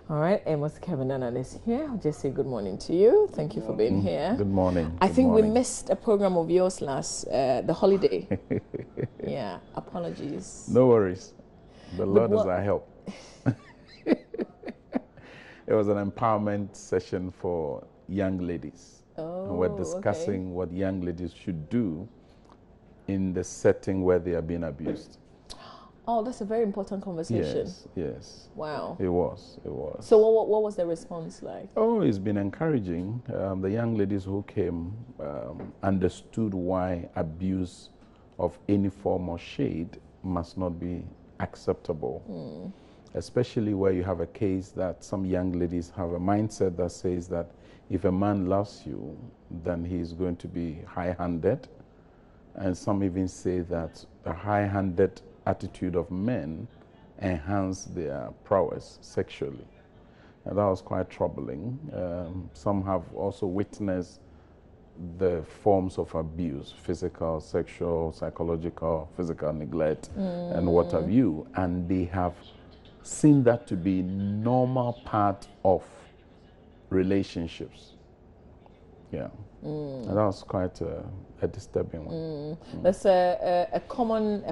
All right, Amos Kevin Annan is here. I'll just say good morning to you. Thank you for being here. Good morning. I Good think morning. we missed a program of yours last, the holiday. Yeah, apologies. No worries. The Lord is our help. It was an empowerment session for young ladies. And we're discussing what young ladies should do in the setting where they are being abused. Oh, that's a very important conversation. Yes. Wow. It was. So what was the response like? Oh, it's been encouraging. The young ladies who came understood why abuse of any form or shade must not be acceptable. Especially where you have a case that some young ladies have a mindset that says that if a man loves you, then he's going to be high-handed. And some even say that the high-handed attitude of men enhance their prowess sexually. And that was quite troubling. Some have also witnessed the forms of abuse, physical, sexual, psychological, physical neglect, and what have you. And they have seen that to be normal part of relationships. Yeah. And that was quite a disturbing one. That's a common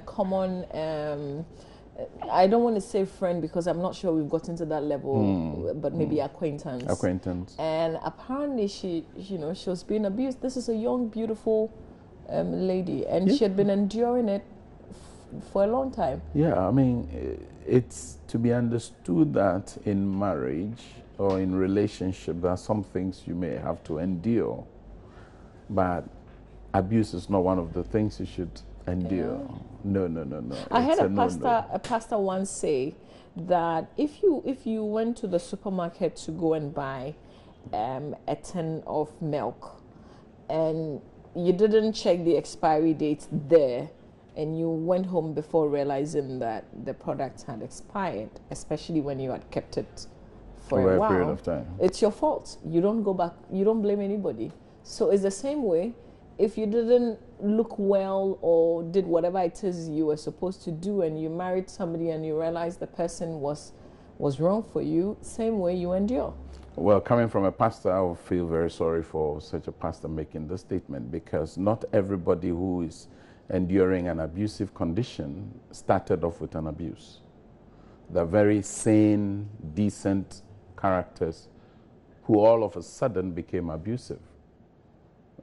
I don't want to say friend because I'm not sure we've gotten to that level, but maybe acquaintance. And apparently she was being abused. This is a young, beautiful lady, and she had been enduring it for a long time. Yeah, I mean, it's to be understood that in marriage or in relationship, there are some things you may have to endure, but abuse is not one of the things you should endure. No. I heard a pastor once say that if you went to the supermarket to go and buy a tin of milk and you didn't check the expiry date there and you went home before realizing that the product had expired, especially when you had kept it for a while, period of time, it's your fault. You don't go back, you don't blame anybody. So it's the same way. If you didn't look well or did whatever it is you were supposed to do and you married somebody and you realized the person was wrong for you, same way you endure. Well, coming from a pastor, I would feel very sorry for such a pastor making this statement, because not everybody who is enduring an abusive condition started off with an abuse. They're very sane, decent characters who all of a sudden became abusive.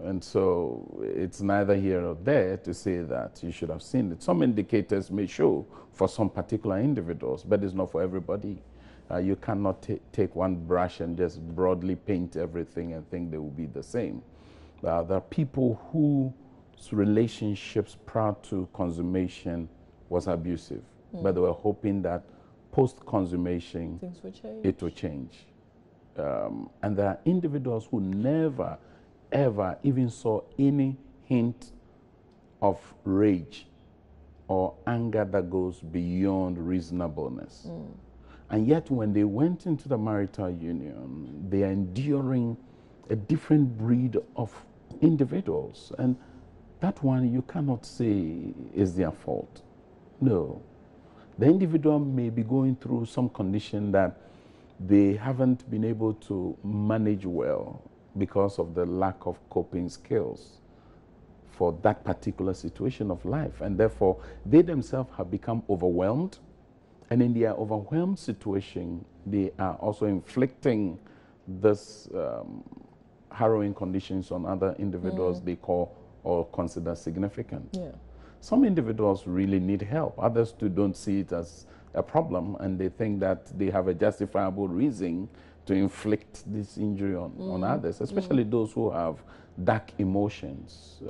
And so it's neither here nor there to say that you should have seen it. Some indicators may show for some particular individuals, but it's not for everybody. You cannot take one brush and just broadly paint everything and think they will be the same. There are people whose relationships prior to consummation was abusive, but they were hoping that post-consummation it will change. And there are individuals who never ever even saw any hint of rage or anger that goes beyond reasonableness. And yet when they went into the marital union, they are enduring a different breed of individuals. And that one you cannot say is their fault. No. The individual may be going through some condition that they haven't been able to manage well because of the lack of coping skills for that particular situation of life. And therefore, they themselves have become overwhelmed. And in their overwhelmed situation, they are also inflicting this harrowing conditions on other individuals they call or consider significant. Yeah. Some individuals really need help. Others too don't see it as a problem, and they think that they have a justifiable reason to inflict this injury on others, especially those who have dark emotions.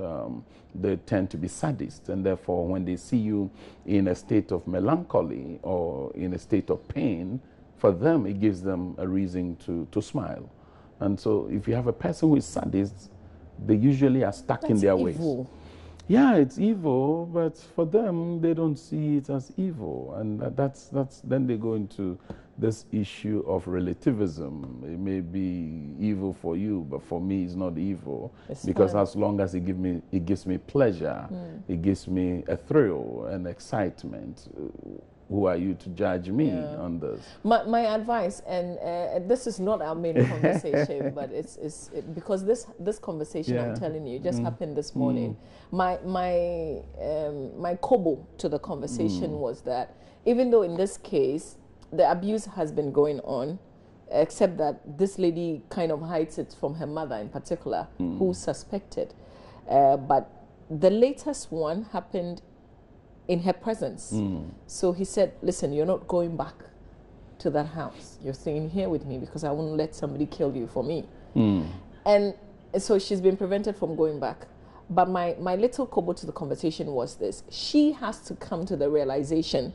They tend to be sadists, and therefore when they see you in a state of melancholy or in a state of pain, for them it gives them a reason to smile. And so if you have a person who is sadist, they usually are stuck in their ways. Yeah, it's evil, but for them, they don't see it as evil. And that's then they go into this issue of relativism. It may be evil for you, but for me, it's not evil. Because as long as it gives me pleasure, it gives me a thrill and excitement. who are you to judge me on this? My advice, and this is not our main conversation, but because this conversation, I'm telling you, just happened this morning. My quibble to the conversation was that even though in this case the abuse has been going on, except that this lady kind of hides it from her mother in particular, who's suspected, but the latest one happened in her presence. So he said, listen, you're not going back to that house. You're staying here with me because I won't let somebody kill you for me. And so she's been prevented from going back. But my little quibble to the conversation was this. She has to come to the realization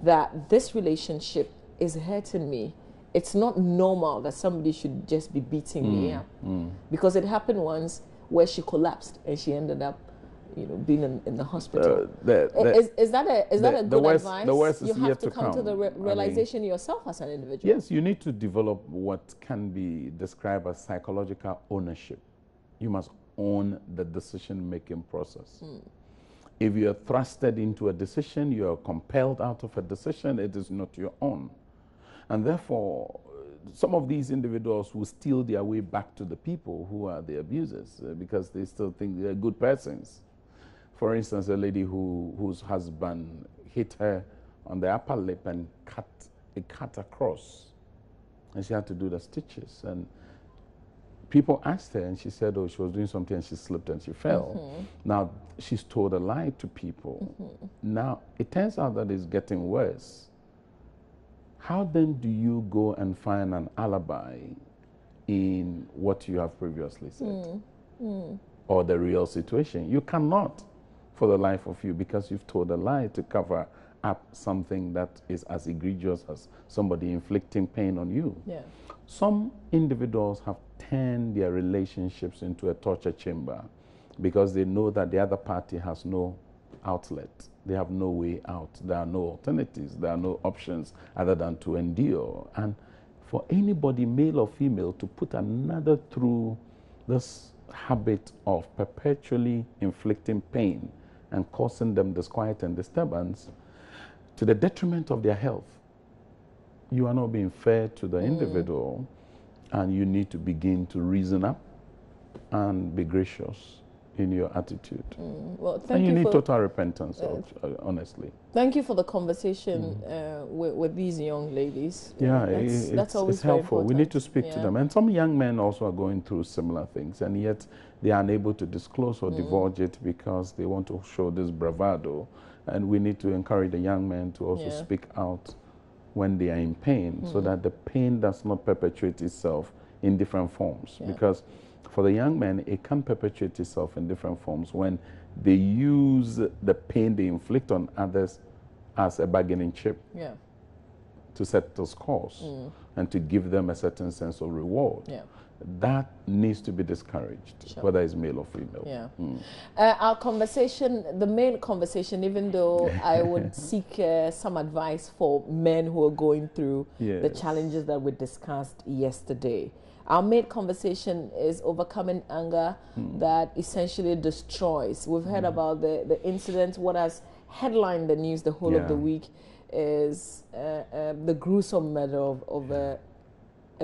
that this relationship is hurting me. It's not normal that somebody should just be beating me up. Because it happened once where she collapsed and she ended up being in the hospital. Is that a good advice? The worst is you have yet to come to the realization yourself as an individual. Yes, you need to develop what can be described as psychological ownership. You must own the decision-making process. If you are thrusted into a decision, you are compelled out of a decision, it is not your own. And therefore, some of these individuals will steal their way back to the people who are the abusers because they still think they're good persons. For instance, a lady whose husband hit her on the upper lip and cut across, and she had to do the stitches. And people asked her, and she said, oh, she was doing something and she slipped and she fell. Now, she's told a lie to people. Now, it turns out that it's getting worse. How then do you go and find an alibi in what you have previously said? Or the real situation? You cannot, for the life of you, because you've told a lie to cover up something that is as egregious as somebody inflicting pain on you. Some individuals have turned their relationships into a torture chamber because they know that the other party has no outlet. They have no way out. There are no alternatives. There are no options other than to endure. And for anybody, male or female, to put another through this habit of perpetually inflicting pain and causing them disquiet and disturbance to the detriment of their health, you are not being fair to the individual, and you need to begin to reason up and be gracious in your attitude. Well, and you need total repentance, honestly. Thank you for the conversation with these young ladies. Yeah, that's always it's helpful. very important. We need to speak to them. And some young men also are going through similar things, and yet they are unable to disclose or divulge it because they want to show this bravado. And we need to encourage the young men to also speak out when they are in pain, so that the pain does not perpetuate itself in different forms. Because for the young men, it can perpetuate itself in different forms when they use the pain they inflict on others as a bargaining chip to settle scores and to give them a certain sense of reward. That needs to be discouraged, whether it's male or female. Our conversation, the main conversation, even though I would seek some advice for men who are going through the challenges that we discussed yesterday. Our main conversation is overcoming anger that essentially destroys. We've heard about the incident. What has headlined the news the whole of the week is the gruesome murder of a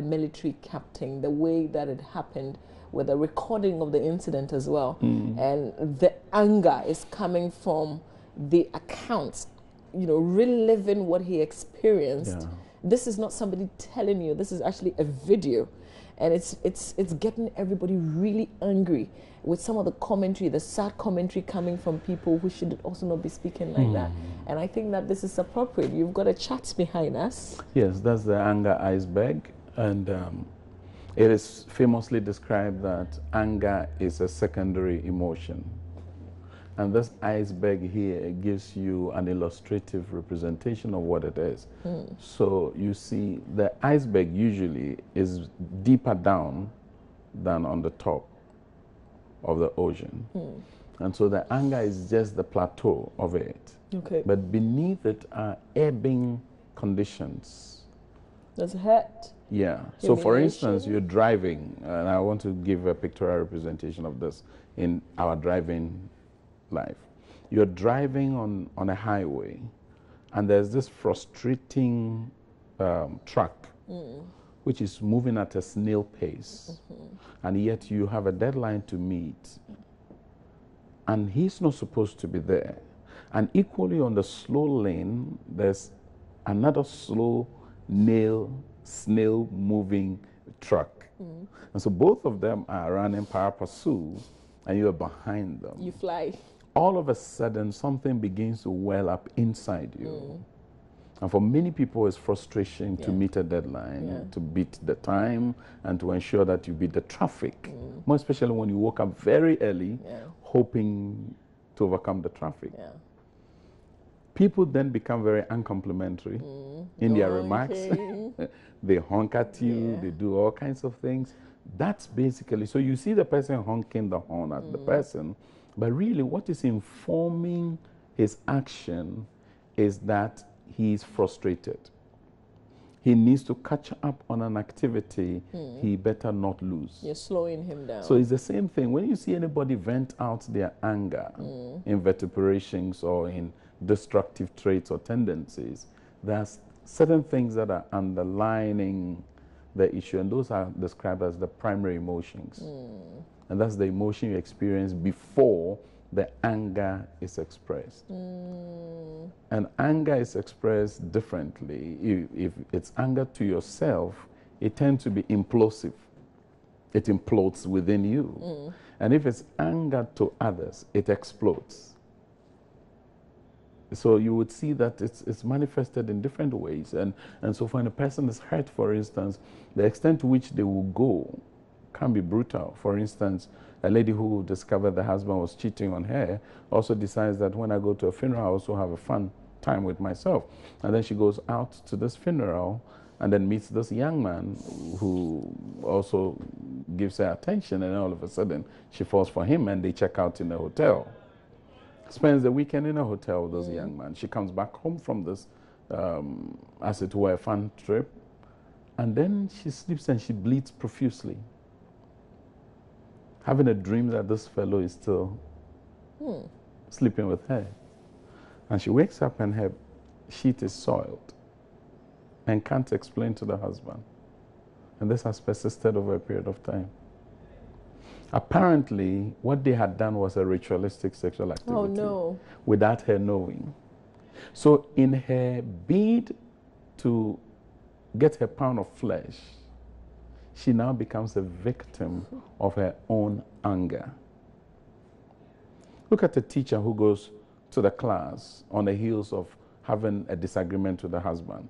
military captain, the way that it happened, with a recording of the incident as well. And the anger is coming from the accounts, reliving what he experienced. This is not somebody telling you, this is actually a video. And it's getting everybody really angry with some of the commentary, the sad commentary coming from people who should also not be speaking like that. And I think that this is appropriate. You've got a chat behind us. Yes, that's the anger iceberg. And it is famously described that anger is a secondary emotion. And this iceberg here gives you an illustrative representation of what it is. So you see, the iceberg usually is deeper down than on the top of the ocean. And so the anger is just the plateau of it. But beneath it are ebbing conditions. There's hurt. So for instance, you're driving, and I want to give a pictorial representation of this in our driving life. You're driving on a highway, and there's this frustrating truck which is moving at a snail pace, and yet you have a deadline to meet, and he's not supposed to be there. And equally on the slow lane, there's another slow snail moving truck. And so both of them are running power pursuit, and you're behind them. You fly. All of a sudden, something begins to well up inside you. And for many people, it's frustration to meet a deadline, to beat the time, and to ensure that you beat the traffic. More especially when you woke up very early, hoping to overcome the traffic. People then become very uncomplimentary in their remarks. They honk at you, they do all kinds of things. That's basically, so you see the person honking the horn at the person, but really what is informing his action is that he is frustrated. He needs to catch up on an activity he better not lose. You're slowing him down. So it's the same thing. When you see anybody vent out their anger in vituperations or in destructive traits or tendencies, there's certain things that are underlining the issue, and those are described as the primary emotions. And that's the emotion you experience before the anger is expressed. And anger is expressed differently. If it's anger to yourself, it tends to be implosive. It implodes within you. And if it's anger to others, it explodes. So you would see that it's manifested in different ways. And so when a person is hurt, for instance, the extent to which they will go can be brutal. For instance, a lady who discovered the husband was cheating on her also decides that when I go to a funeral, I also have a fun time with myself. And then she goes out to this funeral and then meets this young man who also gives her attention, and all of a sudden she falls for him, and they check out in a hotel. Spends the weekend in a hotel with this young man. She comes back home from this, as it were, fun trip, and then she sleeps and she bleeds profusely, having a dream that this fellow is still sleeping with her. And she wakes up and her sheet is soiled and can't explain to the husband. And this has persisted over a period of time. Apparently, what they had done was a ritualistic sexual activity without her knowing. So in her bid to get her pound of flesh, she now becomes a victim of her own anger. Look at a teacher who goes to the class on the heels of having a disagreement with the husband.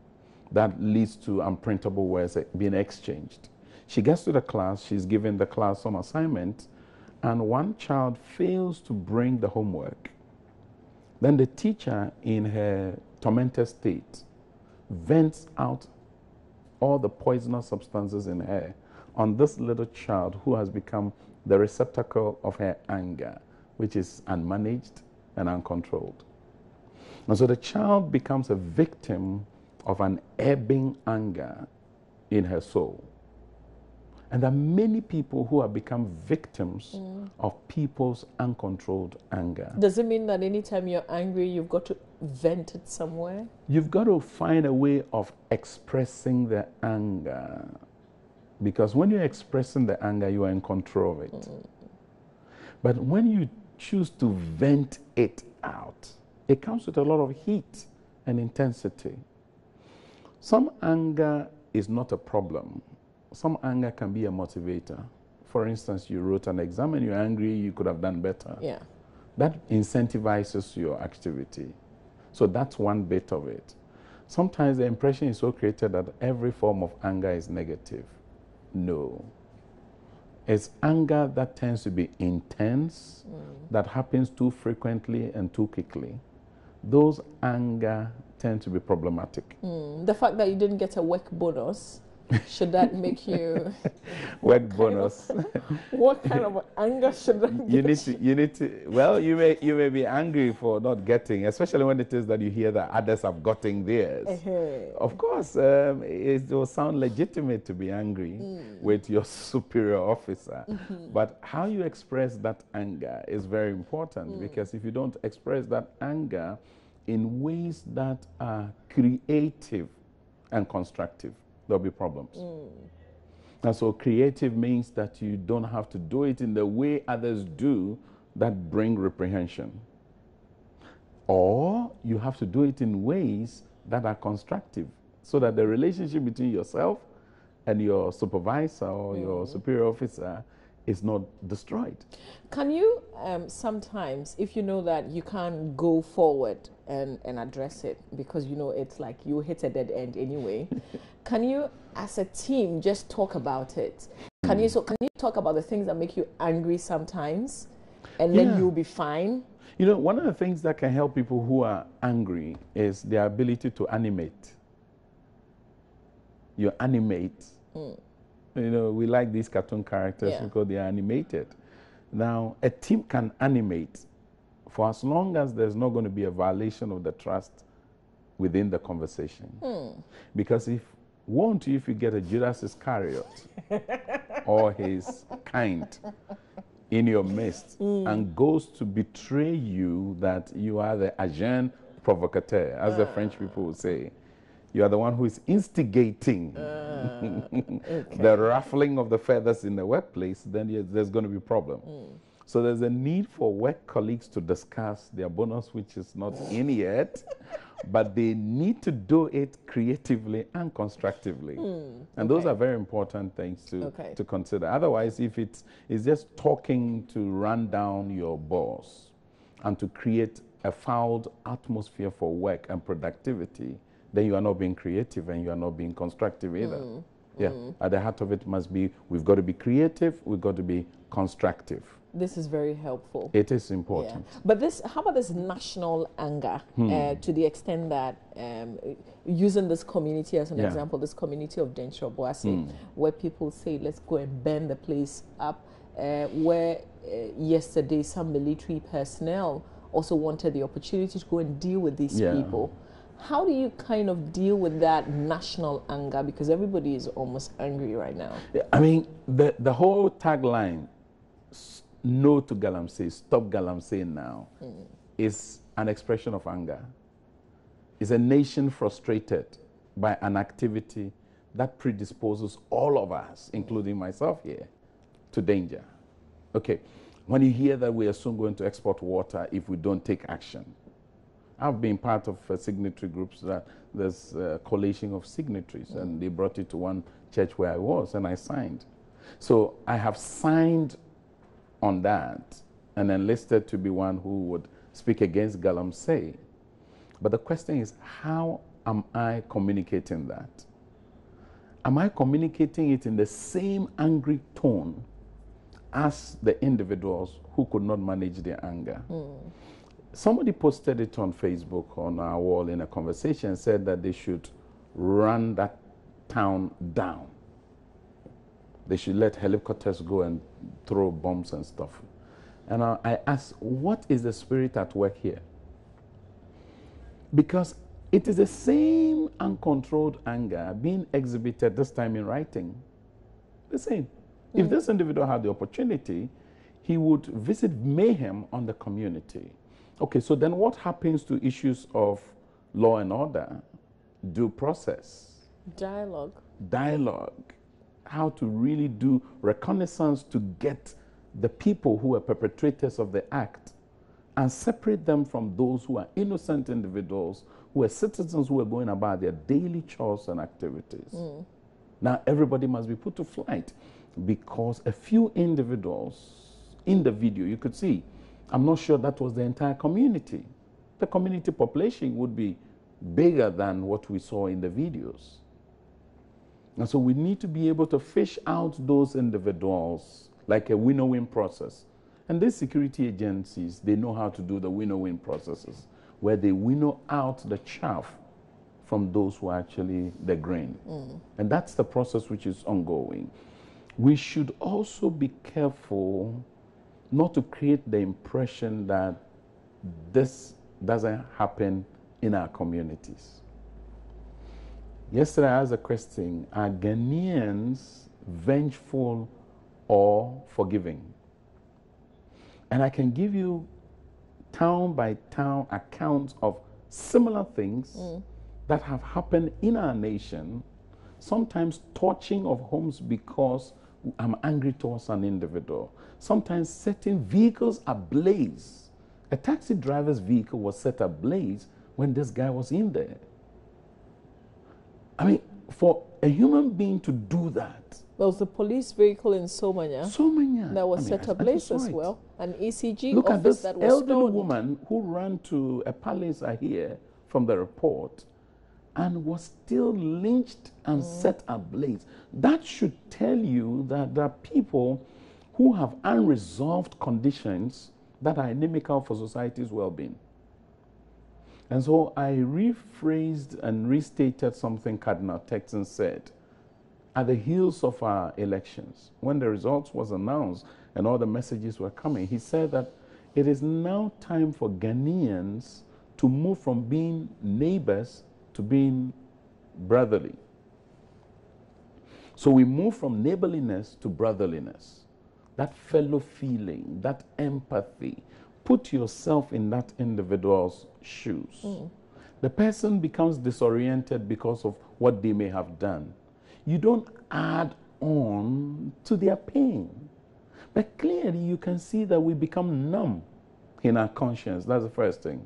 That leads to unprintable words being exchanged. She gets to the class, she's given the class some assignment, and one child fails to bring the homework. Then the teacher, in her tormented state, vents out all the poisonous substances in her on this little child who has become the receptacle of her anger, which is unmanaged and uncontrolled. And so the child becomes a victim of an ebbing anger in her soul. And there are many people who have become victims of people's uncontrolled anger. Does it mean that anytime you're angry, you've got to vent it somewhere? You've got to find a way of expressing the anger. Because when you're expressing the anger, you are in control of it. But when you choose to vent it out, it comes with a lot of heat and intensity. Some anger is not a problem. Some anger can be a motivator. For instance, you wrote an exam and you're angry, you could have done better. Yeah. That incentivizes your activity. So that's one bit of it. Sometimes the impression is so created that every form of anger is negative. No. It's anger that tends to be intense, that happens too frequently and too quickly. Those anger tend to be problematic. The fact that you didn't get a work bonus, should that make you work bonus? What kind of anger should that you need to well, you may be angry for not getting, especially when it is that you hear that others have gotten theirs. Of course, it will sound legitimate to be angry with your superior officer. But how you express that anger is very important, because if you don't express that anger, in ways that are creative and constructive, there'll be problems. And so creative means that you don't have to do it in the way others do that bring reprehension. Or you have to do it in ways that are constructive, so that the relationship between yourself and your supervisor or your superior officer is not destroyed. Can you sometimes, if you know that you can't go forward and address it because you know it's like you hit a dead end anyway, can you as a team just talk about it? Can you talk about the things that make you angry sometimes and then you'll be fine? You know, one of the things that can help people who are angry is their ability to animate. You animate. You know, we like these cartoon characters because they are animated. Now, a team can animate for as long as there's not going to be a violation of the trust within the conversation. Because if you get a Judas Iscariot or his kind in your midst and goes to betray you, that you are the agent provocateur, as the French people would say. You are the one who is instigating the ruffling of the feathers in the workplace, then there's going to be a problem. So there's a need for work colleagues to discuss their bonus, which is not in yet, but they need to do it creatively and constructively. And those are very important things to consider. Otherwise, if it's just talking to run down your boss and to create a fouled atmosphere for work and productivity, then you are not being creative and you are not being constructive either. At the heart of it must be, we've got to be creative, we've got to be constructive. This is very helpful. It is important. But how about this national anger, to the extent that, using this community as an example, this community of Denshaw Boase, where people say, let's go and burn the place up, where yesterday some military personnel also wanted the opportunity to go and deal with these people. How do you kind of deal with that national anger? Because everybody is almost angry right now. I mean, the whole tagline, no to Galamsey, stop Galamsey now, is an expression of anger. It's a nation frustrated by an activity that predisposes all of us, including myself here, to danger. Okay, when you hear that we are soon going to export water if we don't take action, I've been part of signatory groups that there's a coalition of signatories, and they brought it to one church where I was, and I signed. So I have signed on that and enlisted to be one who would speak against Galamsey. But the question is, how am I communicating that? Am I communicating it in the same angry tone as the individuals who could not manage their anger? Somebody posted it on Facebook on our wall in a conversation, said that they should run that town down. They should let helicopters go and throw bombs and stuff. And I asked, what is the spirit at work here? Because it is the same uncontrolled anger being exhibited this time in writing. The same. If this individual had the opportunity, he would visit mayhem on the community. Okay, so then what happens to issues of law and order, due process? Dialogue. How to really do reconnaissance to get the people who are perpetrators of the act and separate them from those who are innocent individuals, who are citizens who are going about their daily chores and activities. Now, everybody must be put to flight because a few individuals in the video, you could see, I'm not sure that was the entire community. The community population would be bigger than what we saw in the videos. And so we need to be able to fish out those individuals like a win-win process. And these security agencies, they know how to do the win-win processes, where they winnow out the chaff from those who are actually the grain. And that's the process which is ongoing. We should also be careful not to create the impression that this doesn't happen in our communities. Yesterday I asked a question, are Ghanaians vengeful or forgiving? And I can give you town by town accounts of similar things that have happened in our nation, sometimes torching of homes because I'm angry towards an individual, sometimes setting vehicles ablaze. A taxi driver's vehicle was set ablaze when this guy was in there. I mean, for a human being to do that. There was a police vehicle in Somanya. That was set ablaze as well. An ECG Look at this that was elderly stoned. woman who ran to a palace, I hear, from the report, and was still lynched and set ablaze. That should tell you that there are people who have unresolved conditions that are inimical for society's well-being. And so I rephrased and restated something Cardinal Texan said at the heels of our elections. When the results was announced and all the messages were coming, he said that it is now time for Ghanaians to move from being neighbors to being brotherly. So we move from neighborliness to brotherliness. That fellow feeling, that empathy. Put yourself in that individual's shoes. The person becomes disoriented because of what they may have done. You don't add on to their pain. But clearly you can see that we become numb in our conscience. That's the first thing.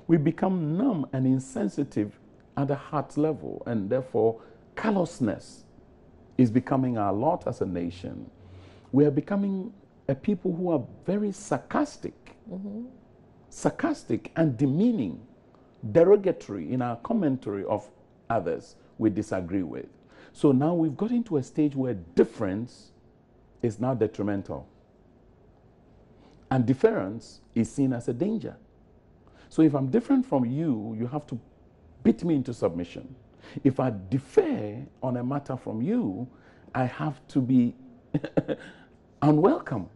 We become numb and insensitive at the heart level, and therefore callousness is becoming our lot as a nation. We are becoming a people who are very sarcastic, sarcastic and demeaning, derogatory in our commentary of others we disagree with. So now we've got into a stage where difference is now detrimental. And difference is seen as a danger. So if I'm different from you, you have to beat me into submission. If I differ on a matter from you, I have to be unwelcome.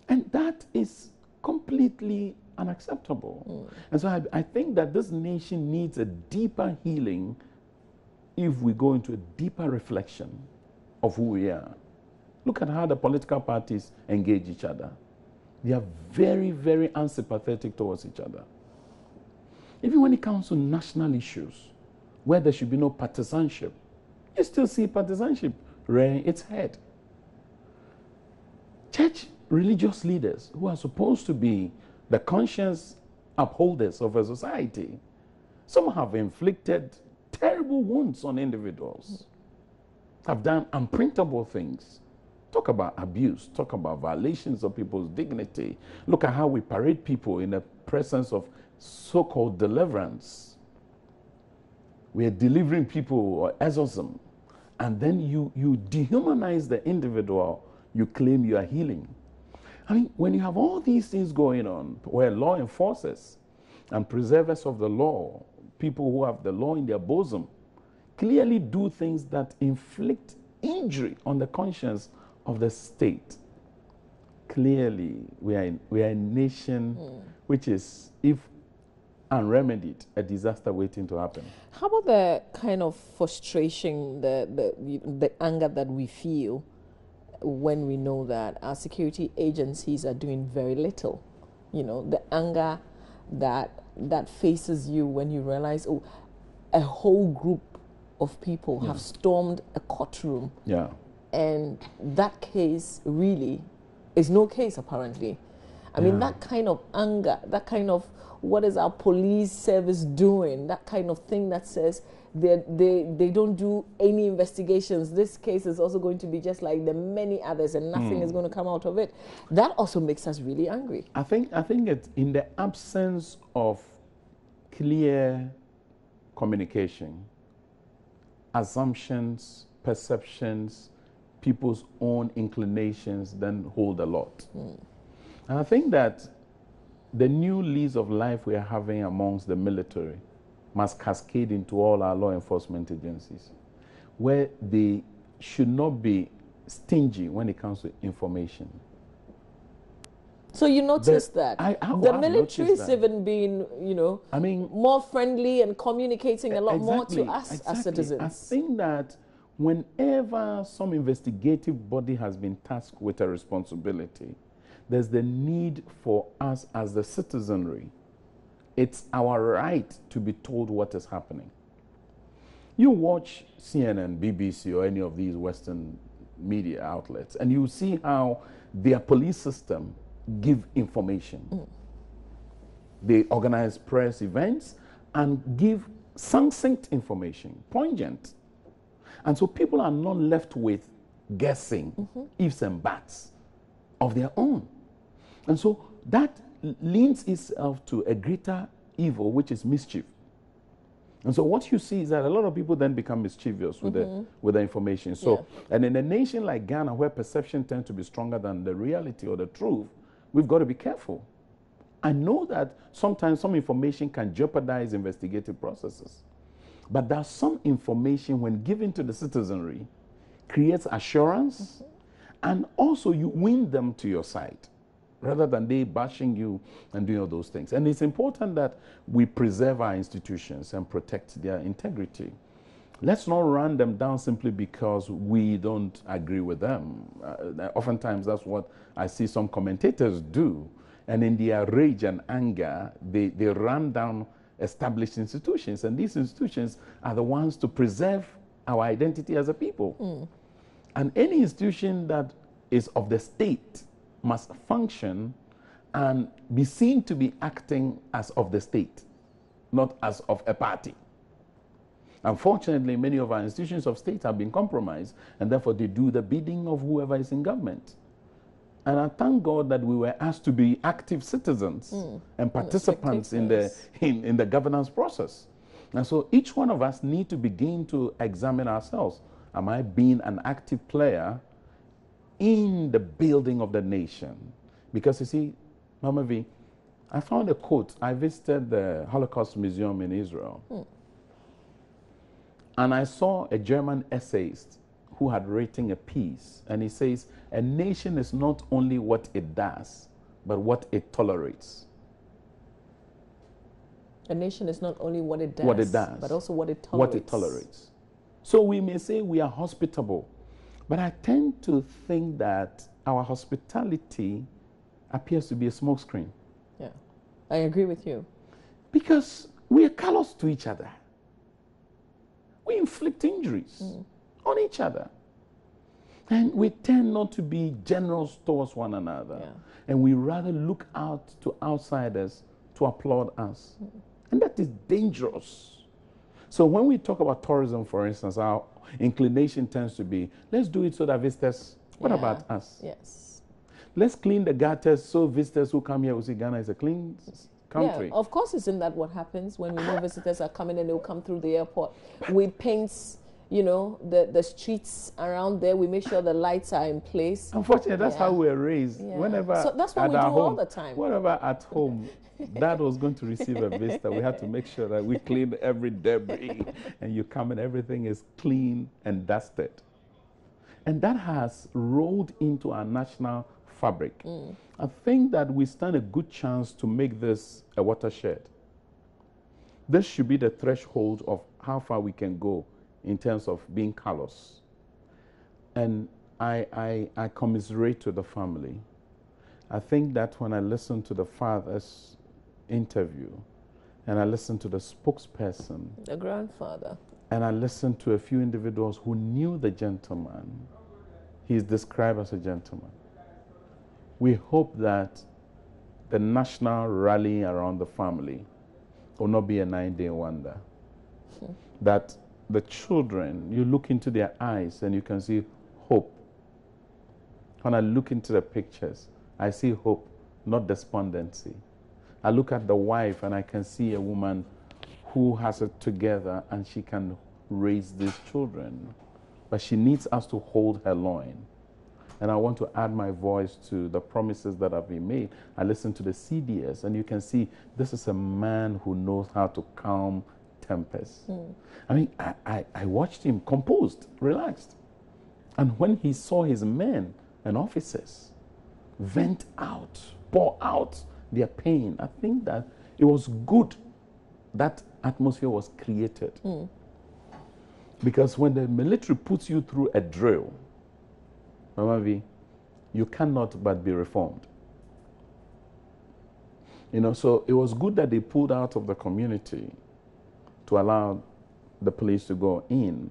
And that is completely unacceptable. And so I think that this nation needs a deeper healing if we go into a deeper reflection of who we are. Look at how the political parties engage each other. They are very, very unsympathetic towards each other. Even when it comes to national issues, where there should be no partisanship, you still see partisanship rearing its head. Church religious leaders who are supposed to be the conscience upholders of a society, some have inflicted terrible wounds on individuals, have done unprintable things. Talk about abuse, talk about violations of people's dignity. Look at how we parade people in the presence of so-called deliverance. We are delivering people or exorcism, and then you dehumanize the individual you claim you are healing. I mean, when you have all these things going on, where law enforcers and preservers of the law, people who have the law in their bosom, clearly do things that inflict injury on the conscience of the state. Clearly, we are a nation which is, if unremedied, a disaster waiting to happen. How about the kind of frustration, the anger that we feel when we know that our security agencies are doing very little? You know, the anger that faces you when you realize, oh, a whole group of people have stormed a courtroom. Yeah. And that case really is no case, apparently. I mean, that kind of anger, that kind of, what is our police service doing? That kind of thing that says they don't do any investigations. This case is also going to be just like the many others, and nothing is going to come out of it. That also makes us really angry. I think it's in the absence of clear communication, assumptions, perceptions, people's own inclinations then hold a lot. And I think that the new lease of life we are having amongst the military must cascade into all our law enforcement agencies, where they should not be stingy when it comes to information. So you noticed that the military is even being, you know, I mean, more friendly and communicating a lot more to us as citizens. I think that whenever some investigative body has been tasked with a responsibility, there's the need for us as the citizenry It's our right to be told what is happening. You watch CNN, BBC, or any of these Western media outlets, and you see how their police system give information. They organize press events and give succinct information, poignant. And so people are not left with guessing ifs and buts of their own. And so that leans itself to a greater evil, which is mischief. And so what you see is that a lot of people then become mischievous with the information. So, and in a nation like Ghana, where perception tends to be stronger than the reality or the truth, we've got to be careful. I know that sometimes some information can jeopardize investigative processes. But there's some information, when given to the citizenry, creates assurance, and also you win them to your side, rather than they bashing you and doing all those things. And it's important that we preserve our institutions and protect their integrity. Let's not run them down simply because we don't agree with them. Oftentimes that's what I see some commentators do. And in their rage and anger, they run down established institutions. And these institutions are the ones to preserve our identity as a people. And any institution that is of the state must function and be seen to be acting as of the state, not as of a party. Unfortunately, many of our institutions of state have been compromised, and therefore they do the bidding of whoever is in government. And I thank God that we were asked to be active citizens and participants in the governance process. And so each one of us need to begin to examine ourselves. Am I being an active player in the building of the nation? Because you see, Mama V, I found a quote. I visited the Holocaust Museum in Israel. And I saw a German essayist who had written a piece. And he says, a nation is not only what it does, but what it tolerates. A nation is not only what it does, but also what it tolerates. What it tolerates. So we may say we are hospitable, but I tend to think that our hospitality appears to be a smokescreen. Yeah, I agree with you. Because we are callous to each other. We inflict injuries on each other. And we tend not to be generous towards one another. Yeah. And we rather look out to outsiders to applaud us. And that is dangerous. So when we talk about tourism, for instance, our inclination tends to be, let's do it so that visitors, what about us? Yes. Let's clean the gutters so visitors who come here will see Ghana is a clean country. Yeah, of course, isn't that what happens when we know visitors are coming and they'll come through the airport? We paint, you know, the streets around there. We make sure the lights are in place. Unfortunately, that's how we're raised. Whenever so that's what we do all the time. Whenever at home, Dad was going to receive a visitor, we had to make sure that we cleaned every debris, and you come and everything is clean and dusted. And that has rolled into our national fabric. I think that we stand a good chance to make this a watershed. This should be the threshold of how far we can go in terms of being callous. And I commiserate to the family. I think that when I listen to the father's interview, and I listen to the spokesperson, the grandfather, and I listen to a few individuals who knew the gentleman, he is described as a gentleman. We hope that the national rally around the family will not be a 9-day wonder. That the children, you look into their eyes and you can see hope. When I look into the pictures, I see hope, not despondency. I look at the wife and I can see a woman who has it together and she can raise these children. But she needs us to hold her loin. And I want to add my voice to the promises that have been made. I listen to the CDS and you can see this is a man who knows how to calm tempests. I mean, I watched him composed, relaxed. And when he saw his men and officers vent out, pour out their pain, I think that it was good that atmosphere was created. Because when the military puts you through a drill, Mama V, you cannot but be reformed. You know, so it was good that they pulled out of the community to allow the police to go in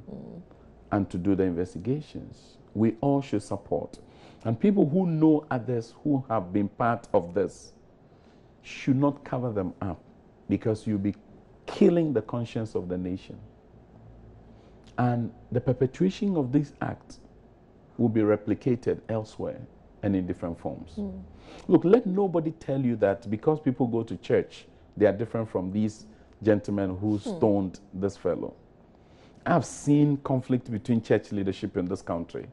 and to do the investigations. We all should support. And people who know others who have been part of this should not cover them up, because you'll be killing the conscience of the nation. And the perpetration of this act will be replicated elsewhere and in different forms. Look, let nobody tell you that because people go to church, they are different from these gentlemen who stoned this fellow. I've seen conflict between church leadership in this country,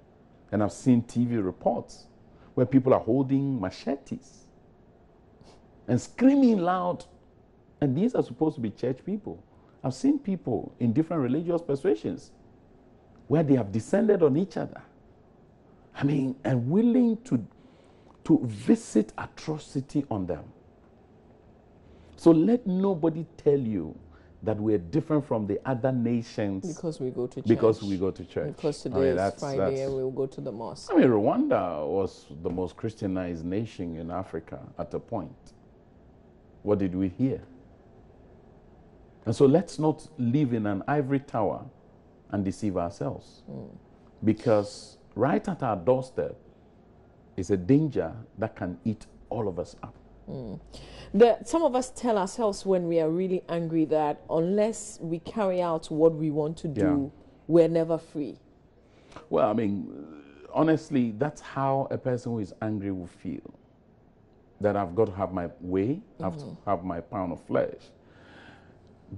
and I've seen TV reports where people are holding machetes and screaming loud, and these are supposed to be church people. I've seen people in different religious persuasions where they have descended on each other. I mean, and willing to visit atrocity on them. So let nobody tell you that we're different from the other nations because we go to church. Because we go to church. Because today is Friday and we'll go to the mosque. I mean, Rwanda was the most Christianized nation in Africa at a point. What did we hear? And so let's not live in an ivory tower and deceive ourselves. Because right at our doorstep is a danger that can eat all of us up. Some of us tell ourselves when we are really angry that unless we carry out what we want to do, we're never free. Well, I mean, honestly, that's how a person who is angry will feel. That I've got to have my way, I have to have my pound of flesh.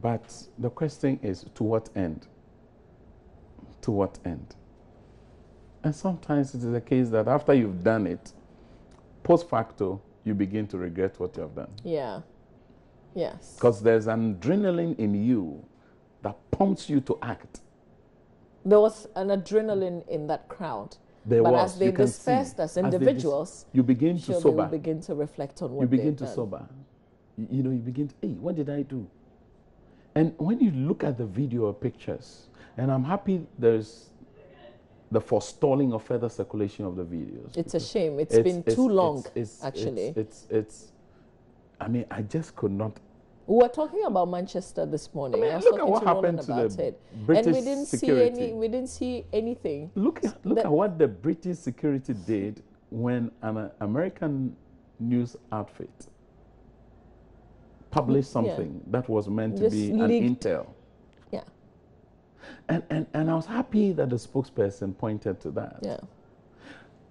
But the question is, to what end? To what end? And sometimes it is a case that after you've done it, post facto, you begin to regret what you have done. Yeah. Yes. Because there's an adrenaline in you that prompts you to act. There was an adrenaline in that crowd. But as they dispersed as individuals, you begin to sober. They begin to reflect on what you begin to sober. You know, you begin to, hey, what did I do? And when you look at the video or pictures, and I'm happy there's the forestalling of further circulation of the videos. It's a shame. It's been too long, actually. I mean, I just could not. We were talking about Manchester this morning. I mean, look at what happened to the British security. We didn't see anything. Look at what the British security did when an American news outfit published something that was meant to be an intel. Yeah. And I was happy that the spokesperson pointed to that. Yeah.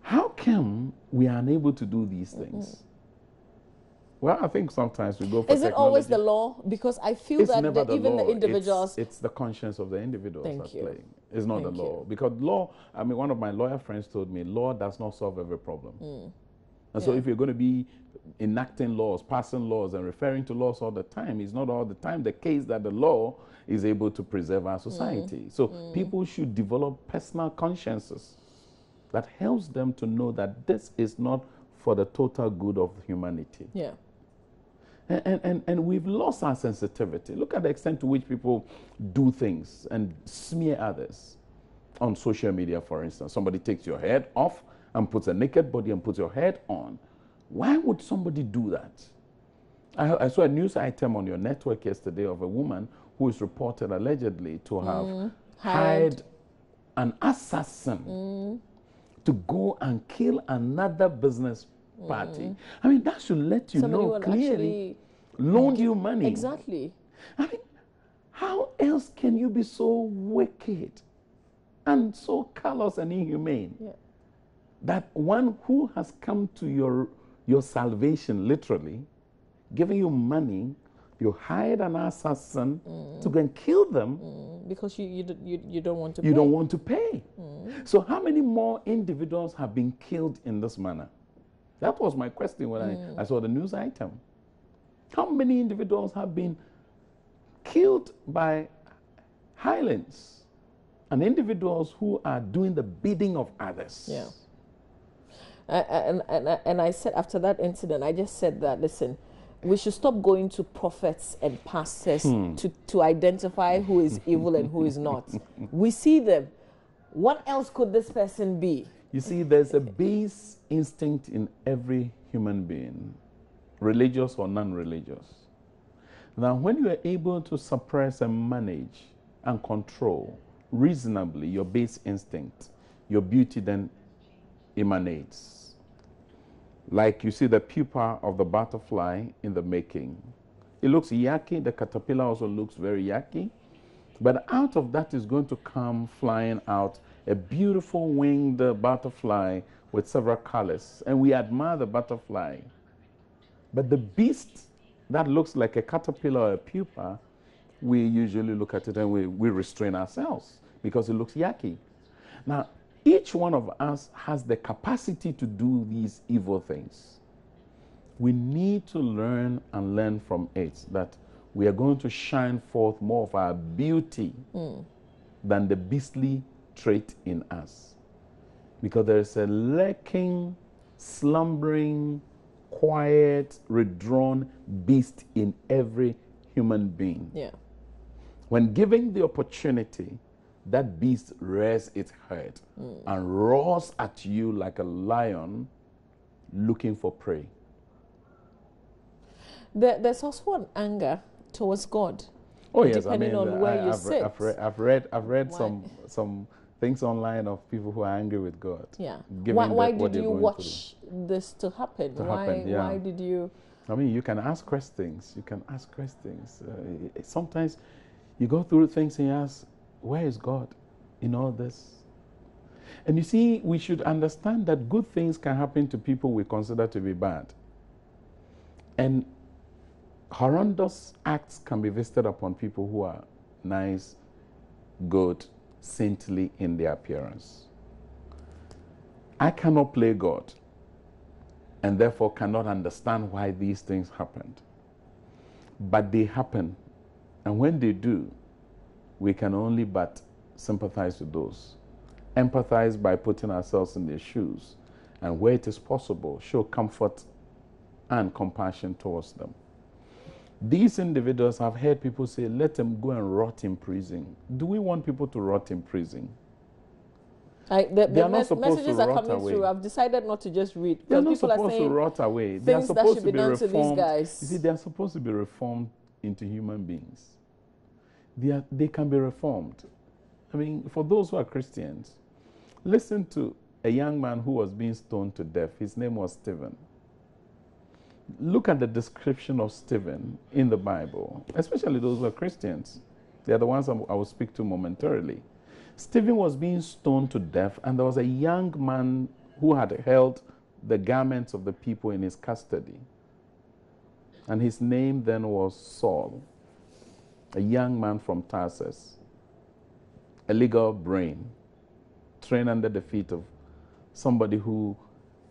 How come we are unable to do these things? Well, I think sometimes we go for technology. Is it always the law? Because I feel that even the individuals... It's the conscience of the individuals at play. It's not the law. Because law, I mean, one of my lawyer friends told me, law does not solve every problem. And so if you're going to be enacting laws, passing laws, and referring to laws all the time, it's not all the time the case that the law is able to preserve our society. So people should develop personal consciences that helps them to know that this is not for the total good of humanity. Yeah. And we've lost our sensitivity. Look at the extent to which people do things and smear others on social media, for instance. Somebody takes your head off and puts a naked body and puts your head on. Why would somebody do that? I saw a news item on your network yesterday of a woman who is reported allegedly to have hired an assassin to go and kill another business party. I mean, that should let you know clearly, loaned you money. Exactly. I mean, how else can you be so wicked and so callous and inhumane that one who has come to your salvation, literally, giving you money, you hired an assassin to go and kill them because you don't want to pay. You don't want to pay. So how many more individuals have been killed in this manner? That was my question when I saw the news item. How many individuals have been killed by hirelings and individuals who are doing the bidding of others? Yeah. And I said after that incident, I just said that, listen, we should stop going to prophets and pastors to identify who is evil and who is not. We see them. What else could this person be? You see, there's a base instinct in every human being religious or non-religious. Now, when you are able to suppress and manage and control reasonably your base instinct, your beauty then emanates. Like you see the pupa of the butterfly in the making. It looks yucky. The caterpillar also looks very yucky. But out of that is going to come flying out a beautiful winged butterfly with several colors. And we admire the butterfly. But the beast that looks like a caterpillar or a pupa, we usually look at it and we restrain ourselves because it looks yucky. Now, each one of us has the capacity to do these evil things. We need to learn and learn from it that we are going to shine forth more of our beauty than the beastly trait in us. Because there is a lurking, slumbering, quiet, withdrawn beast in every human being. Yeah. When given the opportunity, that beast rears its head and roars at you like a lion looking for prey. There's also an anger towards God. Oh yes, depending on where you sit. I've read some things online of people who are angry with God. Yeah. Why did you watch this to happen? Why did you? I mean, you can ask questions. Sometimes you go through things and you ask, where is God in all this? And you see, we should understand that good things can happen to people we consider to be bad. And horrendous acts can be visited upon people who are nice, good, saintly in their appearance. I cannot play God and therefore cannot understand why these things happened. But they happen. And when they do, we can only but sympathize with those. Empathize by putting ourselves in their shoes. And where it is possible, show comfort and compassion towards them. These individuals, have heard people say, let them go and rot in prison. Do we want people to rot in prison? The messages are coming through. I've decided not to just read. They're not supposed to rot away. They are supposed to be reformed. To these guys. You see, they are supposed to be reformed into human beings. They can be reformed. I mean, for those who are Christians, listen to a young man who was being stoned to death. His name was Stephen. Look at the description of Stephen in the Bible, especially those who are Christians. They are the ones I will speak to momentarily. Stephen was being stoned to death, and there was a young man who had held the garments of the people in his custody. And his name then was Saul, a young man from Tarsus, a legal brain, trained under the feet of somebody who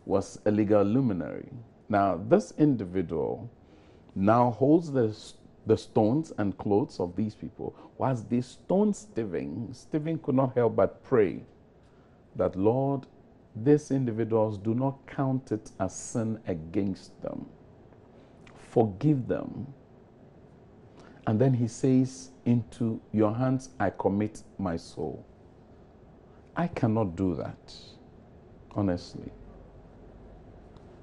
was a legal luminary. Now, this individual now holds the stones and clothes of these people. Whilst they stoned Stephen, Stephen could not help but pray that, Lord, these individuals, do not count it as sin against them. Forgive them. And then he says, into your hands I commit my soul. I cannot do that, honestly.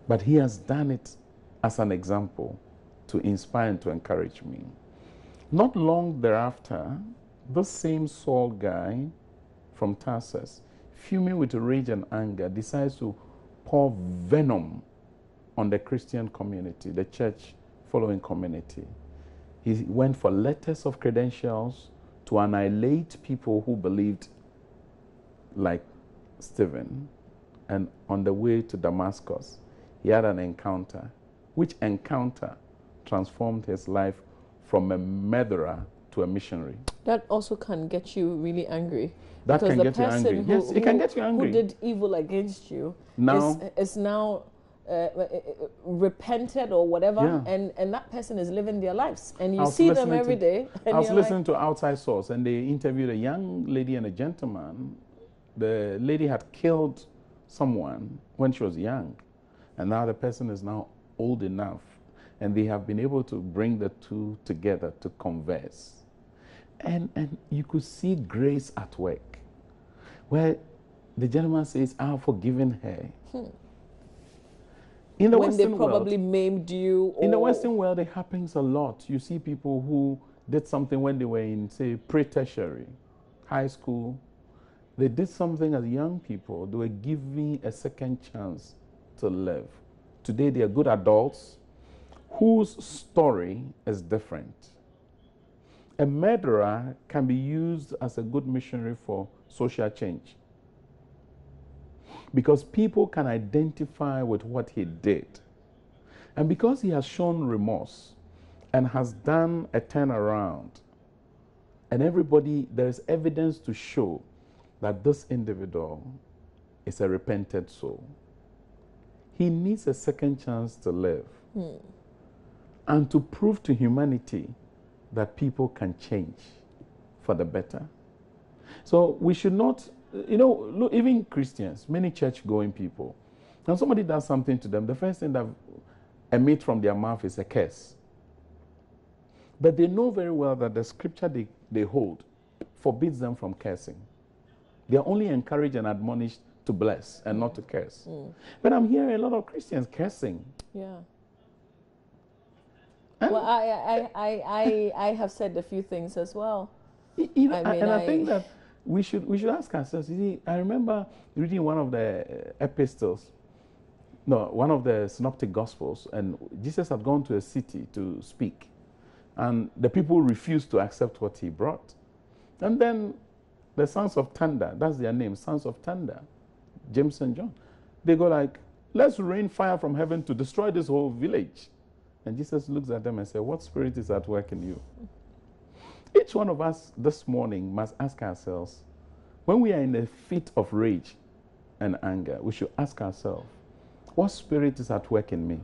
But he has done it as an example to inspire and to encourage me. Not long thereafter, the same Saul guy from Tarsus, fuming with rage and anger, decides to pour venom on the Christian community, the church following community. He went for letters of credentials to annihilate people who believed like Stephen. And on the way to Damascus, he had an encounter, which encounter transformed his life from a murderer to a missionary. That also can get you really angry. That can get you angry. Yes, it can get you angry. Who did evil against you is now repented or whatever, and that person is living their lives. And you see them every day. I was listening to Outside Source, and they interviewed a young lady and a gentleman. The lady had killed someone when she was young. And now the person is now old enough, and they have been able to bring the two together to converse. And you could see grace at work, where the gentleman says, I've forgiven her. when they probably maimed you? In the Western world, it happens a lot. You see people who did something when they were in, say, pre-tertiary, high school. They did something as young people. They were given a second chance to live. Today, they are good adults whose story is different. A murderer can be used as a good missionary for social change, because people can identify with what he did. And because he has shown remorse and has done a turnaround, and there is evidence to show that this individual is a repentant soul, he needs a second chance to live and to prove to humanity that people can change for the better. So we should not, look, even Christians, many church-going people, when somebody does something to them, the first thing that emits from their mouth is a curse. But they know very well that the scripture they hold forbids them from cursing. They are only encouraged and admonished to bless and not to curse. But I'm hearing a lot of Christians cursing. Yeah. Well, I have said a few things as well. I think that we should ask ourselves. You see, I remember reading one of the one of the synoptic gospels, and Jesus had gone to a city to speak, and the people refused to accept what he brought. And then the sons of thunder, that's their name, sons of thunder, James and John, they go like, let's rain fire from heaven to destroy this whole village. And Jesus looks at them and says, what spirit is at work in you? Each one of us this morning must ask ourselves, when we are in a fit of rage and anger, we should ask ourselves, what spirit is at work in me?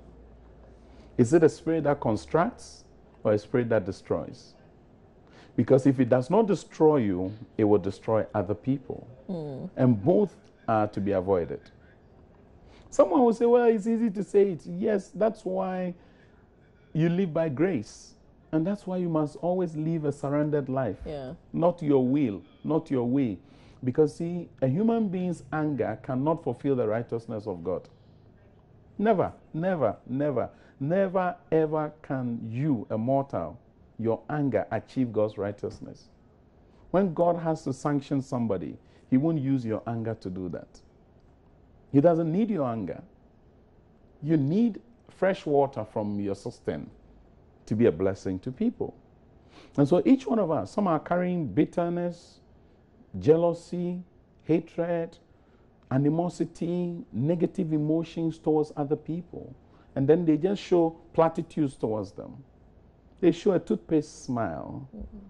Is it a spirit that constructs or a spirit that destroys? Because if it does not destroy you, it will destroy other people. And both are to be avoided. Someone will say, well, it's easy to say it. Yes, that's why you live by grace. And that's why you must always live a surrendered life. Yeah. Not your will, not your way. Because see, a human being's anger cannot fulfill the righteousness of God. Never, never, never, never, ever can you, a mortal, your anger achieve God's righteousness. When God has to sanction somebody, he won't use your anger to do that. He doesn't need your anger. You need fresh water from your cistern to be a blessing to people. And so each one of us, some are carrying bitterness, jealousy, hatred, animosity, negative emotions towards other people. And then they just show platitudes towards them. They show a toothpaste smile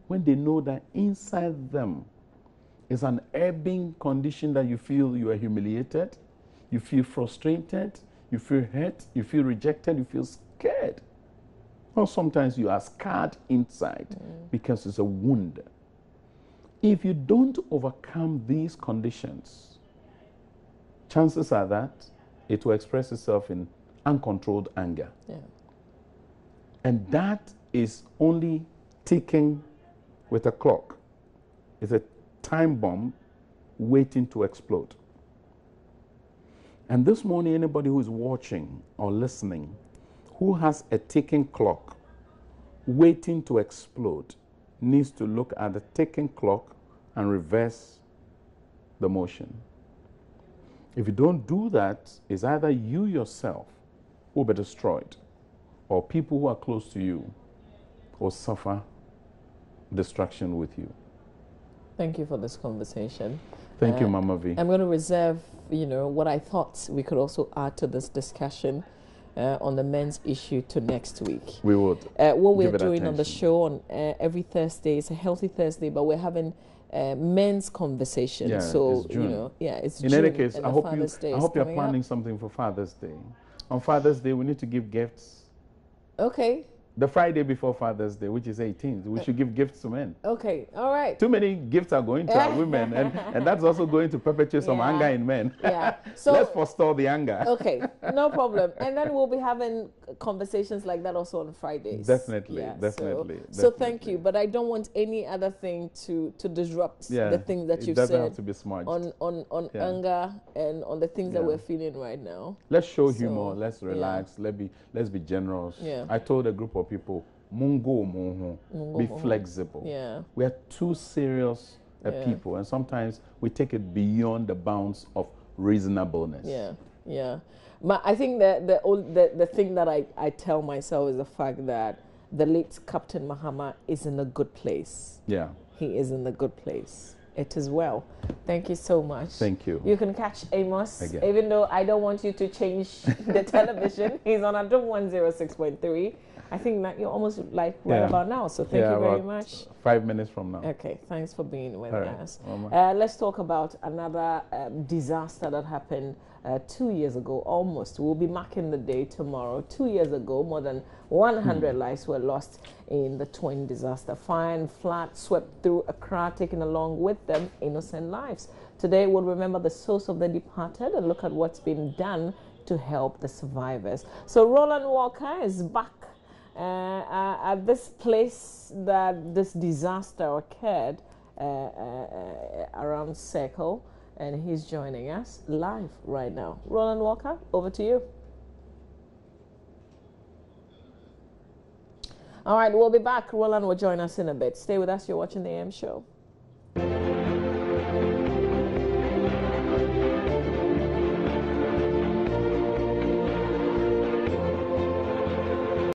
when they know that inside them is an ebbing condition that you feel you are humiliated, you feel frustrated, you feel hurt, you feel rejected, you feel scared. Or sometimes you are scarred inside because it's a wound. If you don't overcome these conditions, chances are that it will express itself in uncontrolled anger. Yeah. And that is only ticking with a clock. It's a time bomb waiting to explode. And this morning, anybody who is watching or listening who has a ticking clock waiting to explode needs to look at the ticking clock and reverse the motion. If you don't do that, it's either you yourself who will be destroyed, or people who are close to you will suffer destruction with you. Thank you for this conversation. Thank you, Mama V. I'm going to reserve, what I thought we could also add to this discussion on the men's issue to next week. We would. What we're doing on the show on every Thursday is a healthy Thursday, but we're having men's conversation. Yeah, so, it's June. it's in June. Any case, I hope you're planning up. something for Father's Day. On Father's Day, we need to give gifts. Okay. The Friday before Father's Day, which is 18th, we should give gifts to men. Okay, all right. Too many gifts are going to our women, and that's also going to perpetuate some anger in men. Yeah. So let's forestall the anger. Okay, no problem. And then we'll be having conversations like that also on Fridays. Definitely, yeah, definitely. So thank you, but I don't want any other thing to disrupt the things that you've said. It doesn't have to be smudged. On anger and on the things that we're feeling right now. Let's show humor. Let's relax. Let's be generous. Yeah. I told a group of people, be flexible. Yeah. We are too serious people, and sometimes we take it beyond the bounds of reasonableness. Yeah, yeah. But I think that the thing that I tell myself is the fact that the late Captain Mahama is in a good place. Yeah. He is in a good place. It is well. Thank you so much. Thank you. You can catch Amos, again, even though I don't want you to change the television. He's on Adom 106.3. I think that you're almost like right about now. So thank you very much. 5 minutes from now. Okay, thanks for being with us. Right. Let's talk about another disaster that happened 2 years ago, almost. We'll be marking the day tomorrow. 2 years ago, more than 100 lives were lost in the twin disaster. Fire and flood swept through Accra, taking along with them innocent lives. Today, we'll remember the souls of the departed and look at what's been done to help the survivors. So Roland Walker is back at this place that this disaster occurred around Circle, and he's joining us live right now. Roland Walker, over to you. All right, we'll be back. Roland will join us in a bit. Stay with us. You're watching the AM Show.